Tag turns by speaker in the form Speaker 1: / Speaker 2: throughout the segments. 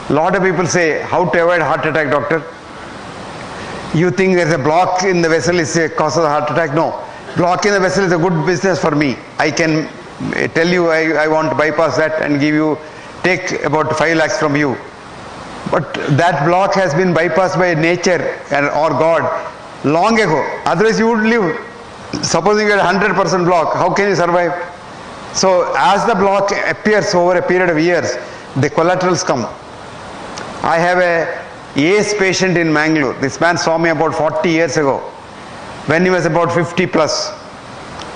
Speaker 1: Lot of people say, how to avoid heart attack, doctor? You think there's a block in the vessel is a cause of the heart attack? No. Block in the vessel is a good business for me. I can tell you I want to bypass that and take about 5 lakhs from you. But that block has been bypassed by nature or God long ago. Otherwise you would live. Supposing you had 100% block, how can you survive? So as the block appears over a period of years, the collaterals come. I have a ACE patient in Mangalore. This man saw me about 40 years ago when he was about 50 plus.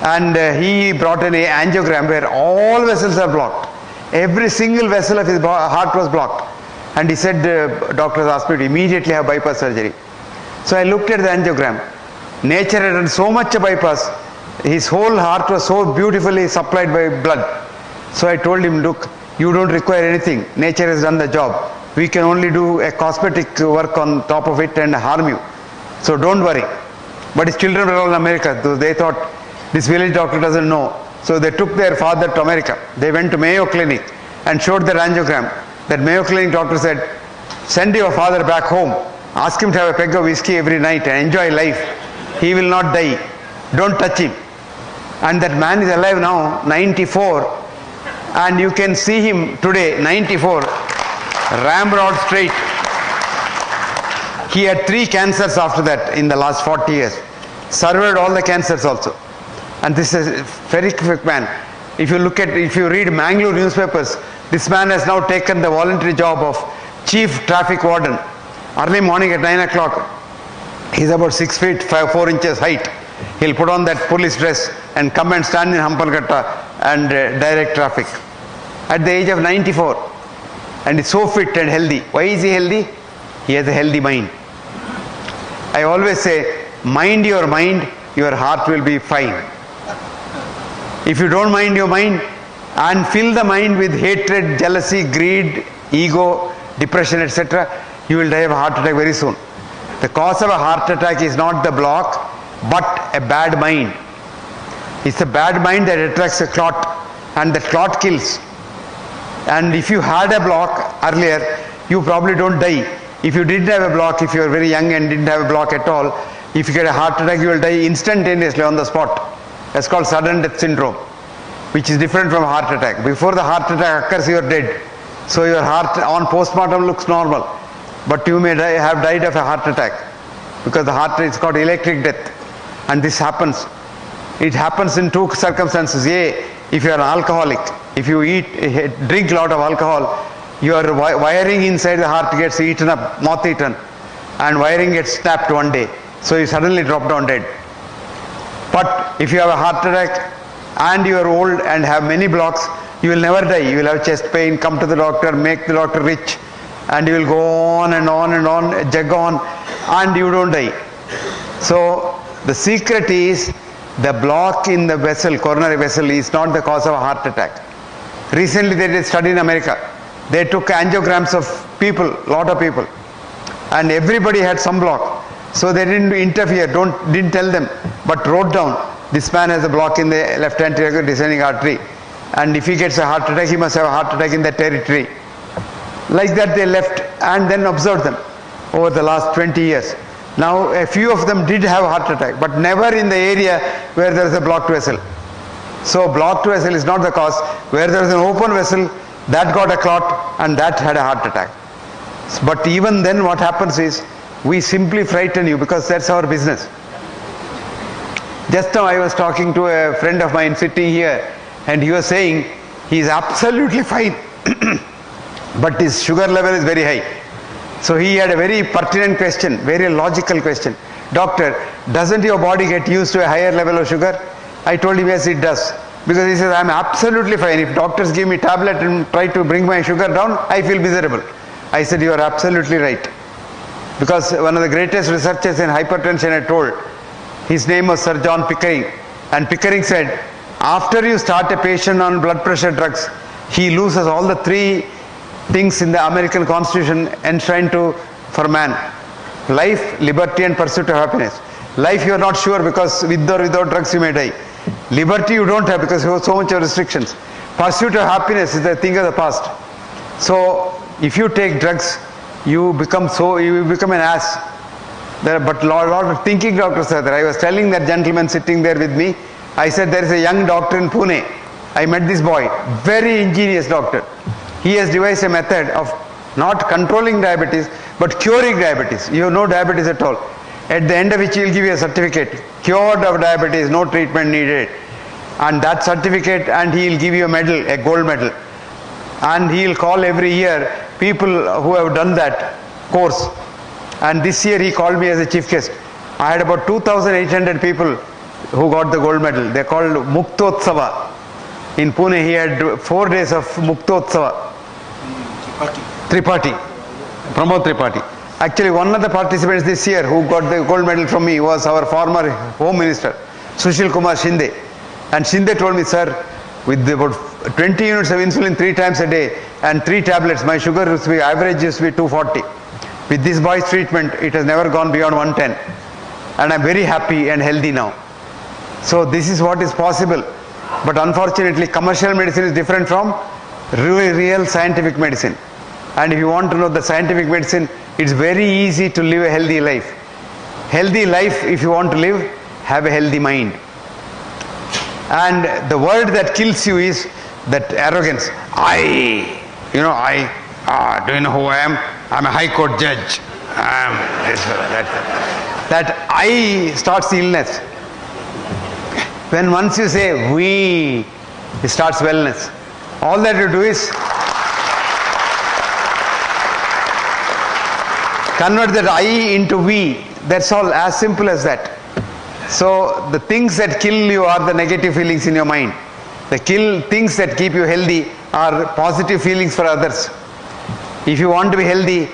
Speaker 1: And he brought an angiogram where all vessels are blocked. Every single vessel of his heart was blocked. And he said, doctors asked me to immediately have bypass surgery. So I looked at the angiogram. Nature had done so much a bypass. His whole heart was so beautifully supplied by blood. So I told him, look, you don't require anything. Nature has done the job. We can only do a cosmetic work on top of it and harm you. So don't worry. But his children were all in America. So they thought, this village doctor doesn't know. So they took their father to America. They went to Mayo Clinic and showed their angiogram. That Mayo Clinic doctor said, send your father back home. Ask him to have a peg of whiskey every night and enjoy life. He will not die. Don't touch him. And that man is alive now, 94. And you can see him today, 94. Ramrod straight. He had 3 cancers after that in the last 40 years. Survived all the cancers also. And this is a very quick man. If you read Mangalore newspapers, this man has now taken the voluntary job of chief traffic warden. Early morning at 9 o'clock, he's about 6 feet 4 inches height. He'll put on that police dress and come and stand in Hampalgatta and direct traffic. At the age of 94. And he's so fit and healthy. Why is he healthy? He has a healthy mind. I always say, mind, your heart will be fine. If you don't mind your mind and fill the mind with hatred, jealousy, greed, ego, depression, etc., you will die of a heart attack very soon. The cause of a heart attack is not the block, but a bad mind. It's a bad mind that attracts a clot, and that clot kills. And if you had a block earlier, you probably don't die. If you didn't have a block, if you were very young and didn't have a block at all, if you get a heart attack, you will die instantaneously on the spot. That's called sudden death syndrome, which is different from a heart attack. Before the heart attack occurs, you are dead. So your heart on postmortem looks normal, but you may have died of a heart attack, because the heart is called electric death. And this happens. It happens in 2 circumstances. A, if you are an alcoholic, if you drink a lot of alcohol, your wiring inside the heart gets eaten up, moth eaten, and wiring gets snapped one day. So you suddenly drop down dead. But if you have a heart attack and you are old and have many blocks, you will never die. You will have chest pain, come to the doctor, make the doctor rich, and you will go on and on and on, jug on, and you don't die. So the secret is, the block in the vessel, coronary vessel, is not the cause of a heart attack. Recently they did a study in America. They took angiograms of people, lot of people, and everybody had some block. So they didn't interfere, didn't tell them, but wrote down, this man has a block in the left anterior descending artery, and if he gets a heart attack, he must have a heart attack in that territory. Like that they left and then observed them over the last 20 years. Now a few of them did have a heart attack, but never in the area where there is a blocked vessel. So blocked vessel is not the cause. Where there is an open vessel, that got a clot and that had a heart attack. But even then what happens is, we simply frighten you, because that's our business. Just now I was talking to a friend of mine sitting here, and he was saying he is absolutely fine, but his sugar level is very high. So he had a very pertinent question, very logical question. Doctor, doesn't your body get used to a higher level of sugar? I told him, yes, it does. Because he says, I'm absolutely fine. If doctors give me tablet and try to bring my sugar down, I feel miserable. I said, you are absolutely right. Because one of the greatest researchers in hypertension had told, his name was Sir John Pickering. And Pickering said, after you start a patient on blood pressure drugs, he loses all the 3 things in the American Constitution enshrined for man: life, liberty, and pursuit of happiness. Life you are not sure, because with or without drugs you may die. Liberty you don't have because you have so much of restrictions. Pursuit of happiness is the thing of the past. So If you take drugs, you become an ass. But lot of thinking doctors are there. I was telling that gentleman sitting there with me, I said there is a young doctor in Pune. I met this boy, very ingenious doctor. He has devised a method of not controlling diabetes, but curing diabetes. You have no diabetes at all. At the end of which he will give you a certificate, cured of diabetes, no treatment needed. And that certificate, and he will give you a medal, a gold medal. And he will call every year people who have done that course. And this year he called me as a chief guest. I had about 2,800 people who got the gold medal. They called Muktotsava. In Pune he had 4 days of Muktotsava. Tripathi. Pramod Tripathi. Actually, one of the participants this year who got the gold medal from me was our former Home Minister, Sushil Kumar Shinde. And Shinde told me, sir, with about 20 units of insulin 3 times a day and 3 tablets, my sugar average used to be 240. With this boy's treatment, it has never gone beyond 110. And I'm very happy and healthy now. So this is what is possible. But unfortunately, commercial medicine is different from real scientific medicine. And if you want to know the scientific medicine, it's very easy to live a healthy life. Healthy life, if you want to live, have a healthy mind. And the word that kills you is that arrogance. Do you know who I am? I'm a high court judge. That I starts the illness. When once you say we, it starts wellness. All that you do is convert that I into we. That's all, as simple as that. So the things that kill you are the negative feelings in your mind. The things that keep you healthy are positive feelings for others. If you want to be healthy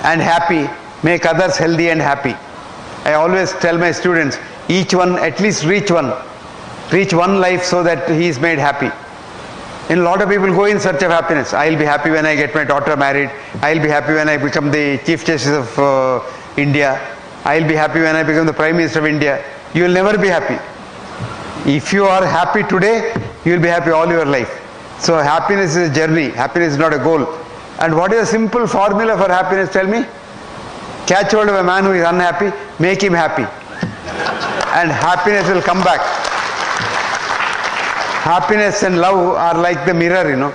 Speaker 1: and happy, make others healthy and happy. I always tell my students, each one, at least reach one life so that he is made happy. And a lot of people go in search of happiness. I'll be happy when I get my daughter married. I'll be happy when I become the Chief Justice of India. I'll be happy when I become the Prime Minister of India. You will never be happy. If you are happy today, you will be happy all your life. So happiness is a journey. Happiness is not a goal. And what is a simple formula for happiness? Tell me. Catch hold of a man who is unhappy, make him happy. And happiness will come back. Happiness and love are like the mirror, you know.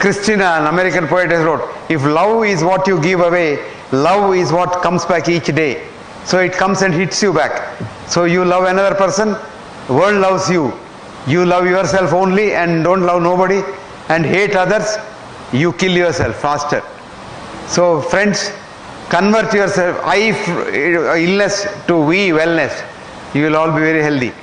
Speaker 1: Christina, an American poet, has wrote, if love is what you give away, love is what comes back each day. So it comes and hits you back. So you love another person, the world loves you. You love yourself only and don't love nobody and hate others, you kill yourself faster. So friends, convert yourself, illness to we, wellness. You will all be very healthy.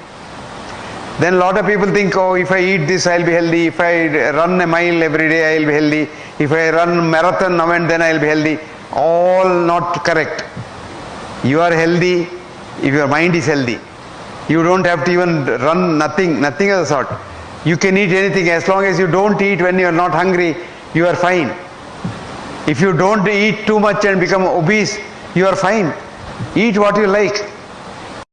Speaker 1: Then a lot of people think, oh, if I eat this, I'll be healthy. If I run a mile every day, I'll be healthy. If I run marathon now and then, I'll be healthy. All not correct. You are healthy if your mind is healthy. You don't have to even run nothing of the sort. You can eat anything as long as you don't eat when you are not hungry, you are fine. If you don't eat too much and become obese, you are fine. Eat what you like.